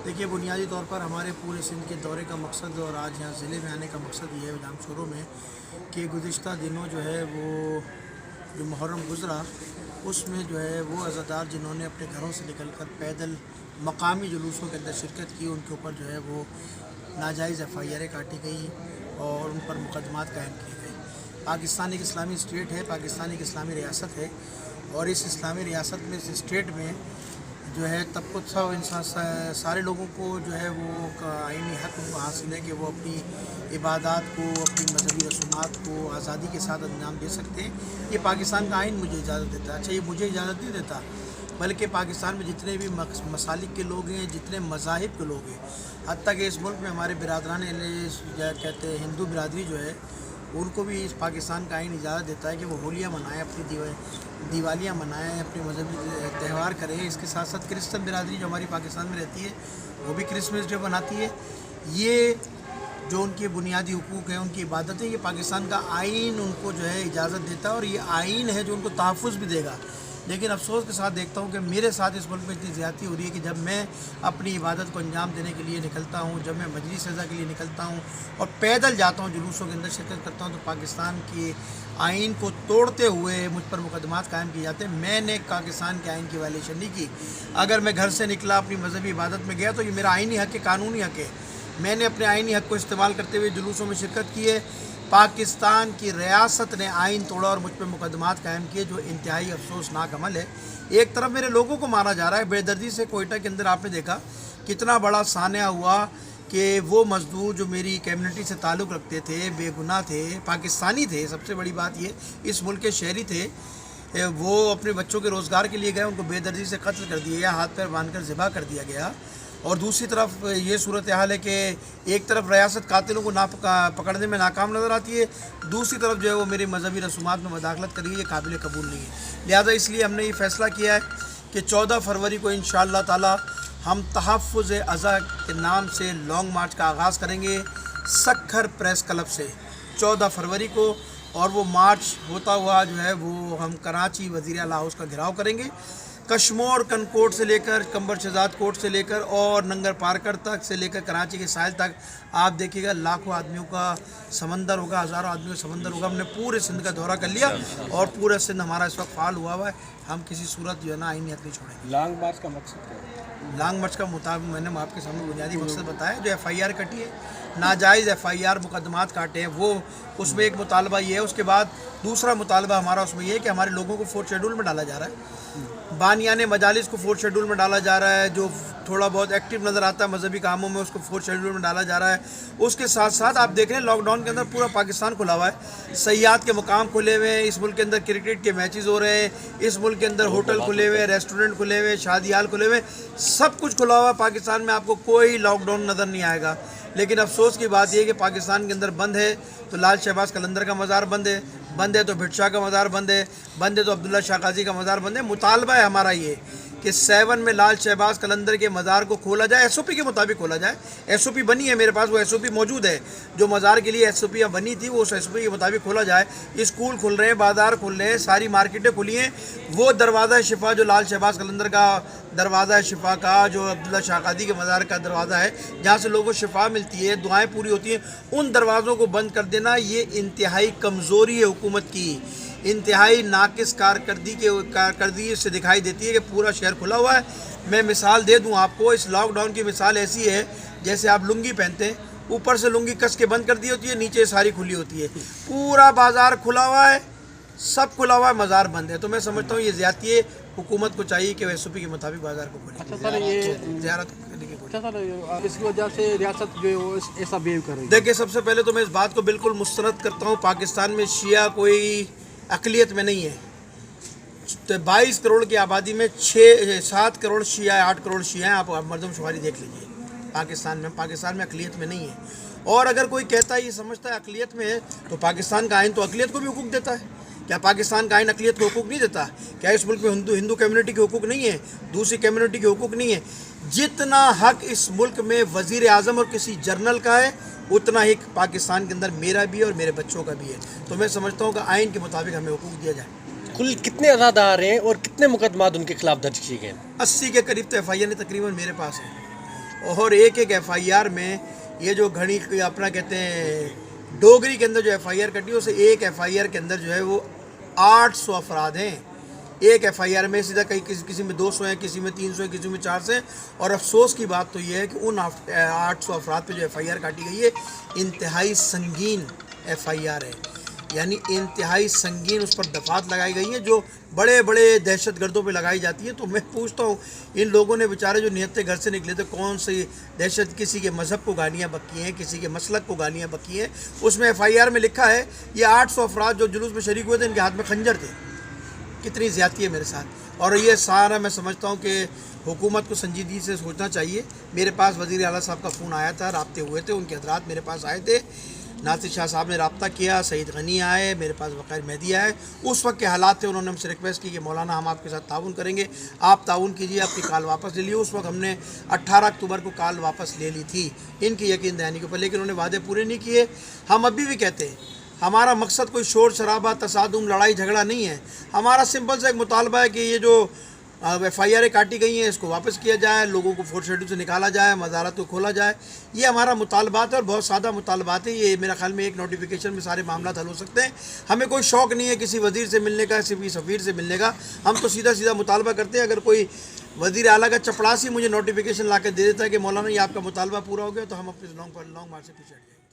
देखिए, बुनियादी तौर पर हमारे पूरे सिंध के दौरे का मकसद और आज यहाँ ज़िले में आने का मकसद ये है जाम शोरों में कि गुज़िश्ता दिनों जो है वो जो मुहर्रम गुज़रा उसमें जो है वो अज़ादार जिन्होंने अपने घरों से निकलकर पैदल मकामी जुलूसों के अंदर शिरकत की, उनके ऊपर जो है वो नाजायज़ FIR काटी गई और उन पर मुकदमात कायम किए गए। पाकिस्तान एक इस्लामी स्टेट है, पाकिस्तान एक इस्लामी रियासत है और इस इस्लामी रियासत में, इस स्टेट में जो है तबक़ों सब इंसान सारे लोगों को जो है वो आईनी हक उनको हासिल है कि वो अपनी इबादत को, अपनी मजहबी रसूमात को आज़ादी के साथ अंजाम दे सकते हैं। ये पाकिस्तान का आइन मुझे इजाज़त देता है। अच्छा, ये मुझे इजाज़त नहीं देता, बल्कि पाकिस्तान में जितने भी मसालिक के लोग हैं, जितने मज़ाहिब के लोग हैं, हत्ता कि इस मुल्क में हमारे बिरादरान कहते हैं हिंदू बिरादरी जो है, उनको भी इस पाकिस्तान का आइन इजाज़त देता है कि वो होलियाँ मनाएँ, अपनी दिवालियाँ मनाएँ, अपने मजहबी त्यौहार करें। इसके साथ साथ क्रिश्चियन बिरादरी जो हमारी पाकिस्तान में रहती है वो भी क्रिसमस डे बनाती है। ये जो उनके बुनियादी हुकूक हैं, उनकी इबादतें, ये पाकिस्तान का आइन उनको जो है इजाज़त देता है और ये आइन है जो उनको तहफ़्फ़ुज़ भी देगा। लेकिन अफसोस के साथ देखता हूँ कि मेरे साथ इस मुल्क में इतनी ज़्यादती हो रही है कि जब मैं अपनी इबादत को अंजाम देने के लिए निकलता हूँ, जब मैं मजलिस सज़ा के लिए निकलता हूँ और पैदल जाता हूँ, जुलूसों के अंदर शिरकत करता हूँ, तो पाकिस्तान के आइन को तोड़ते हुए मुझ पर मुकदमात कायम किए जाते हैं। मैंने पाकिस्तान के आइन की वायलेशन नहीं की। अगर मैं घर से निकला, अपनी मजहबी इबादत में गया, तो ये मेरा आइनी हक़ है, कानूनी हक़ है। मैंने अपने आइनी हक़ को इस्तेमाल करते हुए जुलूसों में शिरकत की है। पाकिस्तान की रियासत ने आइन तोड़ा और मुझ पर मुकदमात कायम किए, जो इंतहाई अफसोसनाक अमल है। एक तरफ मेरे लोगों को मारा जा रहा है बेदर्दी से। कोयटा के अंदर आपने देखा कितना बड़ा सान्या हुआ कि वो मजदूर जो मेरी कम्युनिटी से ताल्लुक़ रखते थे, बेगुनाह थे, पाकिस्तानी थे, सबसे बड़ी बात ये इस मुल्क के शहरी थे, वो अपने बच्चों के रोज़गार के लिए गए, उनको बेदर्दी से कत्ल कर दिया गया, हाथ पैर बांध कर ज़िबा कर दिया गया। और दूसरी तरफ ये सूरत हाल है कि एक तरफ रियासत कातिलों को पकड़ने में नाकाम नज़र आती है, दूसरी तरफ जो है वो मेरी मजहबी रसूमात में मदाखलत करी है। ये काबिल कबूल नहीं है। लिहाजा इसलिए हमने ये फ़ैसला किया है कि 14 फरवरी को इंशाअल्लाह ताला हम तहफ़्फ़ुज़ अज़ा के नाम से लॉन्ग मार्च का आगाज़ करेंगे सक्खर प्रेस क्लब से 14 फरवरी को, और वो मार्च होता हुआ जो है वो हम कराची वज़ीर आला हाउस का घेराव करेंगे। कश्मोर कनकोट से लेकर कंबर शहजाद कोट से लेकर और नंगर पारकर तक से लेकर कराची के साहिल तक आप देखिएगा लाखों आदमियों का समंदर होगा, हज़ारों आदमियों का समंदर होगा। हमने पूरे सिंध का दौरा कर लिया और पूरा सिंध हमारा इस वक्त फाल हुआ है। हम किसी सूरत जो है ना आईनी हक़ नहीं छोड़ेंगे। लॉन्ग मार्च का मकसद क्या है? लॉन्ग मार्च का मुताबिक मैंने आपके सामने बुनियादी मकसद बताया। जो FIR कटी है, नाजायज़ FIR मुकदमात काटे हैं, वो उसमें एक मुतालबा ये है। उसके बाद दूसरा मुतालबा हमारा उसमें ये है कि हमारे लोगों को 4th शेड्यूल में डाला जा रहा है। बानियाने मजालिस को 4th शेड्यूल में डाला जा रहा है। जो थोड़ा बहुत एक्टिव नज़र आता है मजहबी कामों में, उसको 4th शेड्यूल में डाला जा रहा है। उसके साथ साथ आप देख रहे हैं लॉकडाउन के अंदर पूरा पाकिस्तान खुला हुआ है। सयाहत के मुकाम खुले हुए हैं, इस मुल्क के अंदर क्रिकेट के मैचेस हो रहे हैं, इस मुल्क के अंदर होटल खुले हुए, रेस्टोरेंट खुले हुए, शादी हाल खुले हुए, सब कुछ खुला हुआ है पाकिस्तान में। आपको कोई लॉकडाउन नज़र नहीं आएगा। लेकिन अफसोस की बात यह है कि पाकिस्तान के अंदर बंद है तो लाल शहबाज कलंदर का मज़ार बंद है, बंद है तो भिट शाह का मज़ार बंद है, बंद है तो अब्दुल्ला शाह काजी का मज़ार बंद है। मुतालबा है हमारा ये कि 7 में लाल शहबाज कलंदर के मज़ार को खोला जाए, SOP के मुताबिक खोला जाए। SOP बनी है मेरे पास, वो SOP मौजूद है। जो मज़ार के लिए SOP बनी थी वो उस SOP के मुताबिक खोला जाए। स्कूल खुल रहे हैं, बाज़ार खुल रहे हैं, सारी मार्केटें खुली हैं। वो दरवाज़ा शिफा जो लाल शहबाज कलंदर का दरवाज़ा है शिफा का, जो अब्दुल्ला शाह काजी के मज़ार का दरवाज़ा है, जहाँ से लोगों को शिफा मिलती है, दुआएँ पूरी होती हैं, उन दरवाज़ों को बंद कर देना ये इंतहाई कमज़ोरी है हुकूमत की, इंतहाई नाकिस कारकर्दगी से दिखाई देती है कि पूरा शहर खुला हुआ है। मैं मिसाल दे दूं आपको, इस लॉकडाउन की मिसाल ऐसी है जैसे आप लुंगी पहनते हैं, ऊपर से लुंगी कस के बंद कर दी होती है, नीचे सारी खुली होती है। पूरा बाज़ार खुला हुआ है, सब खुला हुआ है, मज़ार बंद है। तो मैं समझता हूँ ये ज़्यादती है। हुकूमत को चाहिए कि SOP के मुताबिक बाज़ार को खोले। अच्छा सर, ये ज़ियारत करने की कोशिश। अच्छा सर, इसकी वजह से रियासत जो है वो ऐसा बिहेव कर रही है। देखिए, सबसे पहले तो मैं इस बात को बिल्कुल मुस्तरद करता हूँ, पाकिस्तान में शिया कोई अक़लियत में नहीं है। तो 22 करोड़ की आबादी में 7 करोड़ शिया है, 8 करोड़ शिया हैं। आप मरदमशुमारी देख लीजिए पाकिस्तान में अक़लियत में नहीं है। और अगर कोई कहता है, ये समझता है अक़लियत में है, तो पाकिस्तान का आइन तो अक़लियत को भी हुकूक देता है। क्या पाकिस्तान का आइन अक़लियत को हुकूक नहीं देता? क्या इस मुल्क में हिंदू कम्युनिटी के हुकूक नहीं है, दूसरी कम्युनिटी के हुकूक नहीं है? जितना हक़ इस मुल्क में वज़ीर आज़म और किसी जर्नल का है, उतना ही पाकिस्तान के अंदर मेरा भी है और मेरे बच्चों का भी है। तो मैं समझता हूँ कि आइन के मुताबिक हमें हुकूक दिया जाए। कुल कितने अज़ादार हैं और कितने मुकदमात उनके खिलाफ दर्ज किए गए? 80 के करीब तो FIR तकरीबन मेरे पास है। और एक एक FIR में ये जो घड़ी अपना कहते हैं डोगरी के अंदर जो FIR कटी है उसे एक FIR के अंदर जो है वो 800 अफराद हैं। एक FIR में सीधा कहीं किसी में 200 हैं, किसी में 300 हैं, किसी में 400 हैं। और अफसोस की बात तो ये है कि उन 800 अफराद पे जो FIR काटी गई है इंतहाई संगीन FIR है, यानी इंतहाई संगीन उस पर दफात लगाई गई हैं जो बड़े बड़े दहशत गर्दों पे लगाई जाती है। तो मैं पूछता हूँ इन लोगों ने बेचारे जो नियत घर से निकले थे कौन सी दहशत, किसी के मज़हब को गालियाँ बकी हैं, किसी के मसलक को गालियाँ बकी हैं। उसमें FIR में लिखा है ये 800 अफराद जो जुलूस में शरीक हुए थे इनके हाथ में खंजर थे। कितनी ज़्यादती है मेरे साथ। और ये सारा मैं समझता हूँ कि हुकूमत को संजीदगी से सोचना चाहिए। मेरे पास वज़ीर आला साहब का फ़ोन आया था, राब्ते हुए थे, उनके हज़रात मेरे पास आए थे, नासिर शाह साहब ने रब्ता किया, सईद गनी आए, मेरे पास वक़ार मेहदी आए। उस वक्त के हालात थे, उन्होंने हमसे रिक्वेस्ट की कि मौलाना हम आपके साथ ताउन करेंगे, आप ताउन कीजिए, आपकी कॉल वापस ले ली। उस वक्त हमने 18 अक्टूबर को कॉल वापस ले ली थी इनकी यकीन दहानी के ऊपर, लेकिन उन्होंने वादे पूरे नहीं किए। हम अभी भी कहते हैं हमारा मकसद कोई शोर शराबा, तसादुम, लड़ाई झगड़ा नहीं है। हमारा सिंपल सा एक मुतालबा है कि ये जो FIR काटी गई हैं इसको वापस किया जाए, लोगों को 4 शेड्यूल से निकाला जाए, मज़ारत को खोला जाए। ये हमारा मुतालबात है और बहुत सादा मुतालबात है। ये मेरा ख्याल में एक नोटिफिकेशन में सारे मामला हल हो सकते हैं। हमें कोई शौक़ नहीं है किसी वज़ीर से मिलने का, किसी सफ़ीर से मिलने का। हम तो सीधा सीधा मुतालबा करते हैं। अगर कोई वज़ीर आला का चपड़ासी मुझे नोटिफिकेशन ला के दे देता है कि मौलाना ये आपका मुतालबा पूरा हो गया, तो हम अपने लॉन्ग मार्च से पीछे हट जाएंगे।